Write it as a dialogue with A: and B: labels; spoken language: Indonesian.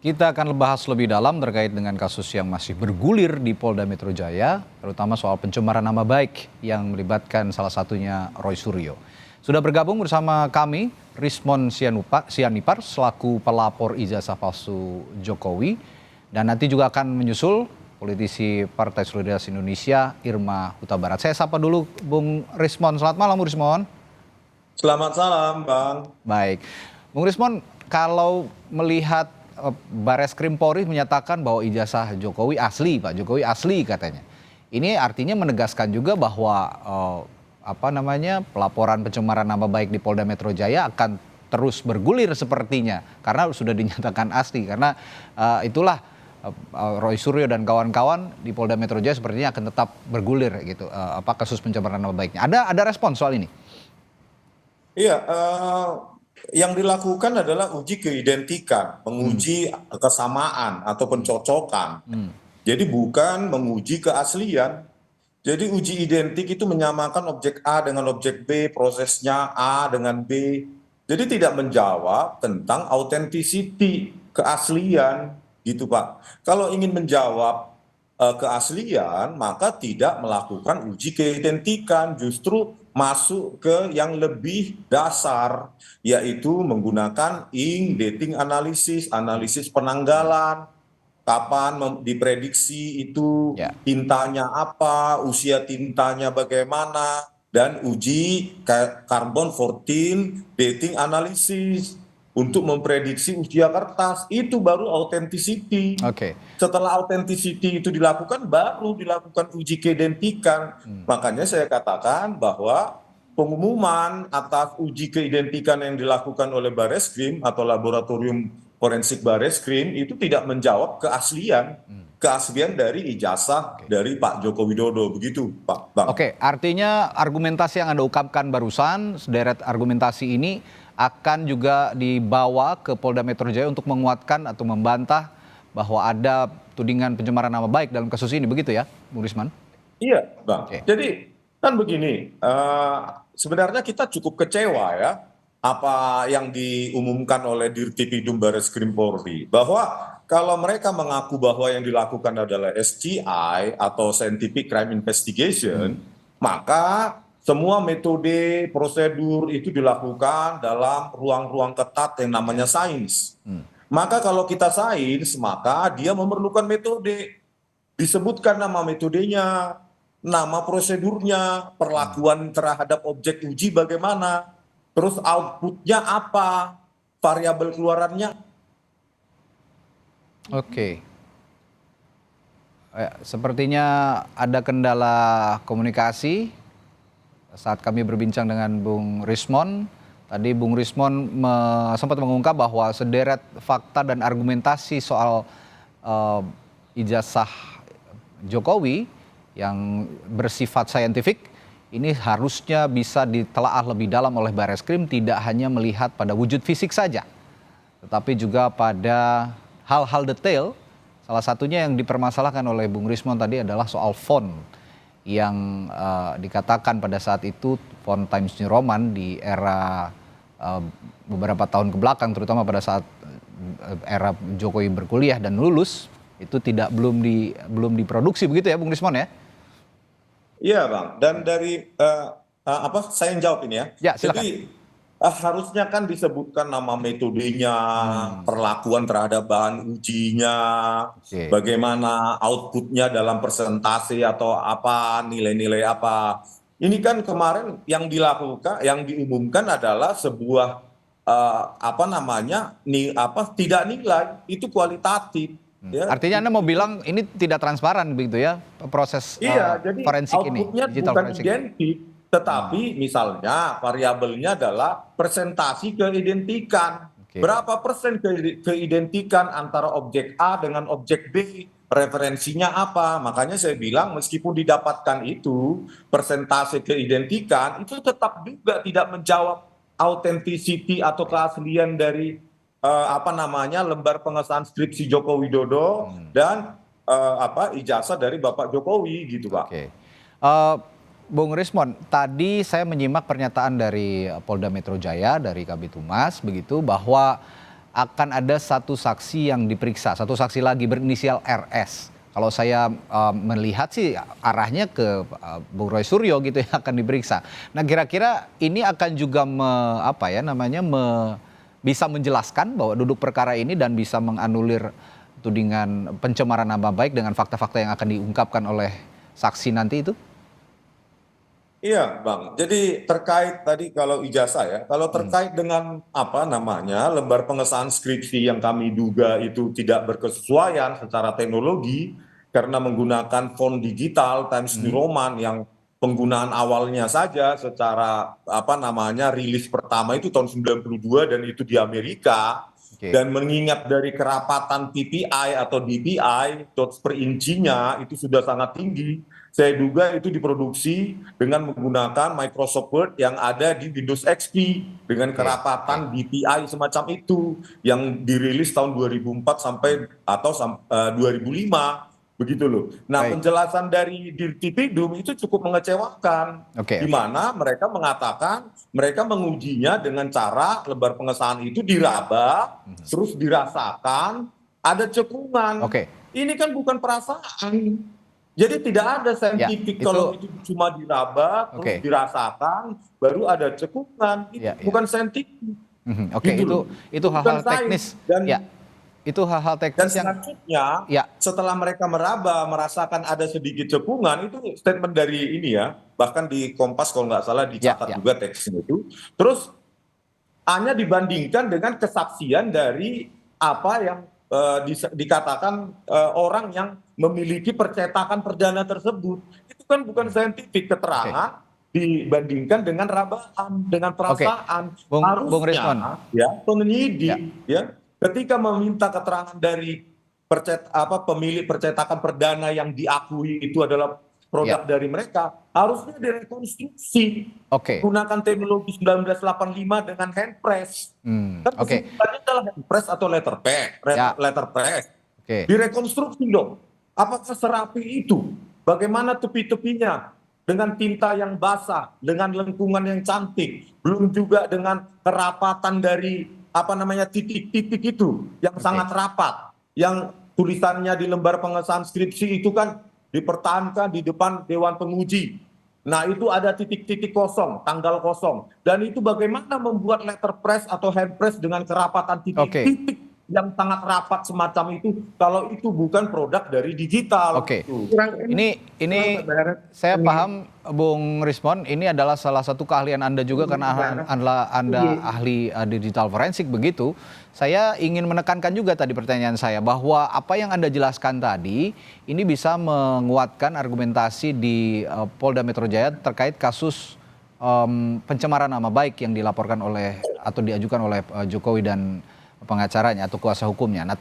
A: Kita akan bahas lebih dalam terkait dengan kasus yang masih bergulir di Polda Metro Jaya, terutama soal pencemaran nama baik yang melibatkan salah satunya Roy Suryo. Sudah bergabung bersama kami Rismon Sianipar selaku pelapor ijazah palsu Jokowi, dan nanti juga akan menyusul politisi Partai Solidaritas Indonesia Irma Huta Barat. Saya sapa dulu Bung Rismon. Selamat malam Bung Rismon.
B: Selamat malam, Bang.
A: Baik, Bung Rismon, kalau melihat Bareskrim Polri menyatakan bahwa ijazah Jokowi asli, Pak Jokowi asli katanya. Ini artinya menegaskan juga bahwa pelaporan pencemaran nama baik di Polda Metro Jaya akan terus bergulir sepertinya karena sudah dinyatakan asli. Karena itulah Roy Suryo dan kawan-kawan di Polda Metro Jaya sepertinya akan tetap bergulir gitu. Kasus pencemaran nama baiknya. Ada respon soal ini?
B: Iya, yang dilakukan adalah uji keidentikan, menguji kesamaan atau pencocokan. Jadi bukan menguji keaslian. Jadi uji identik itu menyamakan objek A dengan objek B, prosesnya A dengan B. Jadi tidak menjawab tentang authenticity, keaslian gitu Pak. Kalau ingin menjawab keaslian, maka tidak melakukan uji keidentikan, justru masuk ke yang lebih dasar, yaitu menggunakan dating analisis, analisis penanggalan, kapan diprediksi itu tintanya apa, usia tintanya bagaimana, dan uji carbon 14 dating analisis untuk memprediksi usia kertas. Itu baru authenticity. Setelah authenticity itu dilakukan, baru dilakukan uji keidentikan. Makanya saya katakan bahwa pengumuman atas uji keidentikan yang dilakukan oleh Bareskrim atau Laboratorium Forensik Bareskrim itu tidak menjawab keaslian dari ijazah dari Pak Joko Widodo, begitu Pak Bang.
A: Oke, artinya argumentasi yang Anda ungkapkan barusan, sederet argumentasi ini akan juga dibawa ke Polda Metro Jaya untuk menguatkan atau membantah bahwa ada tudingan pencemaran nama baik dalam kasus ini, begitu ya, Bung Rismon?
B: Iya, Bang. Jadi kan begini, sebenarnya kita cukup kecewa ya apa yang diumumkan oleh Dirtipidum Bareskrim Polri, bahwa kalau mereka mengaku bahwa yang dilakukan adalah SCI atau Scientific Crime Investigation, maka semua metode, prosedur itu dilakukan dalam ruang-ruang ketat yang namanya sains. Maka kalau kita sains, maka dia memerlukan metode. Disebutkan nama metodenya, nama prosedurnya, perlakuan terhadap objek uji bagaimana, terus outputnya apa, variabel keluarannya.
A: Oke. Sepertinya ada kendala komunikasi saat kami berbincang dengan Bung Rismon. Tadi Bung Rismon sempat mengungkap bahwa sederet fakta dan argumentasi soal ijazah Jokowi yang bersifat saintifik ini harusnya bisa ditelaah lebih dalam oleh Bareskrim, tidak hanya melihat pada wujud fisik saja, tetapi juga pada hal-hal detail. Salah satunya yang dipermasalahkan oleh Bung Rismon tadi adalah soal font yang dikatakan pada saat itu font Times New Roman di era beberapa tahun kebelakang, terutama pada saat era Jokowi berkuliah dan lulus, itu belum diproduksi, begitu ya Bung Rismon ya?
B: Iya Bang, dan dari saya yang jawab ini ya.
A: Ya, silakan.
B: Jadi harusnya kan disebutkan nama metodenya, perlakuan terhadap bahan ujinya, bagaimana outputnya dalam persentase atau apa, nilai-nilai apa. Ini kan kemarin yang dilakukan, yang diumumkan adalah sebuah tidak nilai, itu kualitatif. Ya.
A: Artinya Anda mau bilang ini tidak transparan begitu ya, proses forensik ini,
B: outputnya
A: digital
B: bukan
A: forensik.
B: identik, tetapi misalnya variabelnya adalah presentasi keidentikan. Berapa persen keidentikan antara objek A dengan objek B, referensinya apa. Makanya saya bilang meskipun didapatkan itu persentase keidentikan, itu tetap juga tidak menjawab authenticity atau keaslian dari lembar pengesahan skripsi Joko Widodo dan ijazah dari Bapak Jokowi gitu Pak.
A: Bung Rismon, tadi saya menyimak pernyataan dari Polda Metro Jaya, dari Kabid Humas begitu, bahwa akan ada satu saksi yang diperiksa, satu saksi lagi berinisial RS. Kalau saya melihat sih arahnya ke Bung Roy Suryo gitu yang akan diperiksa. Nah kira-kira ini akan juga bisa menjelaskan bahwa duduk perkara ini dan bisa menganulir tudingan pencemaran nama baik dengan fakta-fakta yang akan diungkapkan oleh saksi nanti itu?
B: Iya, Bang. Jadi terkait tadi kalau ijazah ya, kalau terkait dengan lembar pengesahan skripsi yang kami duga itu tidak berkesesuaian secara teknologi karena menggunakan font digital Times New Roman yang penggunaan awalnya saja secara rilis pertama itu tahun 92 dan itu di Amerika.
A: Oke.
B: Dan mengingat dari kerapatan PPI atau DPI, dots per incinya itu sudah sangat tinggi. Saya duga itu diproduksi dengan menggunakan Microsoft Word yang ada di Windows XP dengan kerapatan DPI semacam itu yang dirilis tahun 2004 sampai 2005 begitu loh. Nah, penjelasan dari Dirtipidum itu cukup mengecewakan, di mana mereka mengatakan mereka mengujinya dengan cara lembar pengesahan itu diraba, terus dirasakan ada cekungan. Ini kan bukan perasaan. Jadi tidak ada saintifik kalau itu cuma diraba, terus dirasakan, baru ada cekungan. Itu bukan saintifik.
A: Itu hal-hal teknis. Itu hal-hal teknis.
B: Dan selanjutnya setelah mereka meraba merasakan ada sedikit cekungan, itu statement dari ini ya, bahkan di Kompas kalau nggak salah dicatat juga teksnya itu. Terus hanya dibandingkan dengan kesaksian dari apa yang dikatakan orang yang memiliki percetakan perdana tersebut. Itu kan bukan saintifik keterangan dibandingkan dengan rabaan, dengan perasaan. Harusnya ya penyidik ketika meminta keterangan dari pemilik percetakan perdana yang diakui itu adalah produk dari mereka, harusnya direkonstruksi menggunakan teknologi 1985 dengan handpress. Kesimpulannya adalah handpress atau letterpress. Direkonstruksi dong. Apakah serapi itu? Bagaimana tepi-tepinya? Dengan tinta yang basah, dengan lengkungan yang cantik, belum juga dengan kerapatan dari titik-titik itu yang sangat rapat, yang tulisannya di lembar pengesahan skripsi itu kan dipertahankan di depan Dewan Penguji. Nah itu ada titik-titik kosong, tanggal kosong, dan itu bagaimana membuat letterpress atau handpress dengan kerapatan titik-titik yang sangat rapat semacam itu, kalau itu bukan produk dari digital.
A: Ini saya paham Bung Rismon, ini adalah salah satu keahlian Anda juga karena Anda ahli digital forensik begitu. Saya ingin menekankan juga tadi pertanyaan saya bahwa apa yang Anda jelaskan tadi ini bisa menguatkan argumentasi di Polda Metro Jaya terkait kasus pencemaran nama baik yang dilaporkan oleh atau diajukan oleh Jokowi dan pengacaranya atau kuasa hukumnya. Nah,